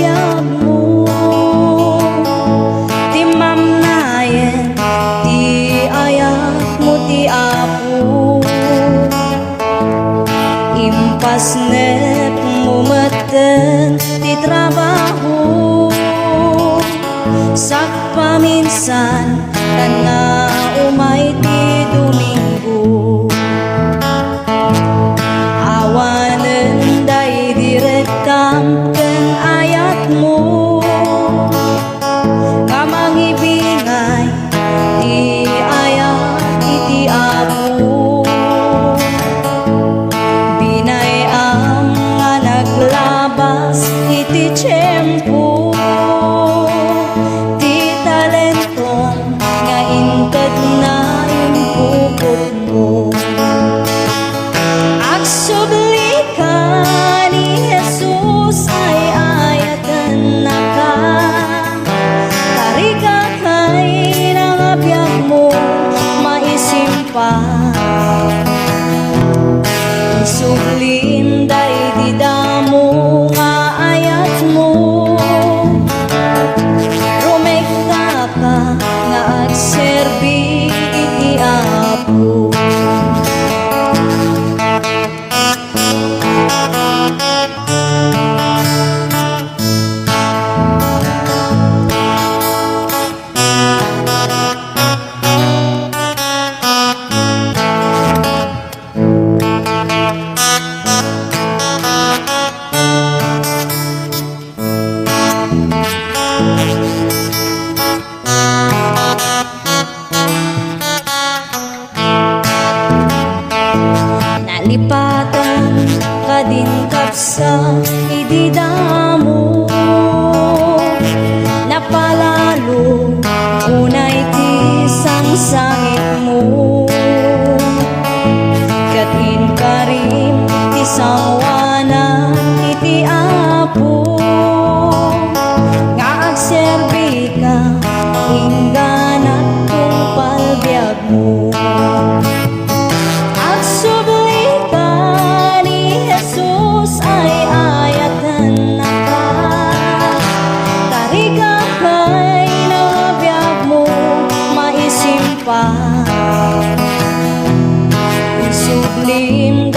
biyag mo. Ti mamnayen ti ayak mo ti Apo. Impas net mo meten ti trabaho. Sak paminsan tan nga umay ti Domingo. Awanen day direktam ken ayat mo. Kamangibingay ti ayat iti Apo. Binayam nga naglabas iti tiyempo. Ti talentong nga inted na impupot mo. Agsubli ka ni Jesus ay ayatan na ka. Tarika kay nangabiyag mo maisimpa. Isublim day di damo nga ayat mo. Rumekta ka nga agserbi iti Apo. Nalipatan ka din kapsa ididamo. Napalalo unay ti sangsangit mo. Katin ka rin ti sawana iti Apo. Nga agserbi ka ingganat kung palbiag mo. Isublim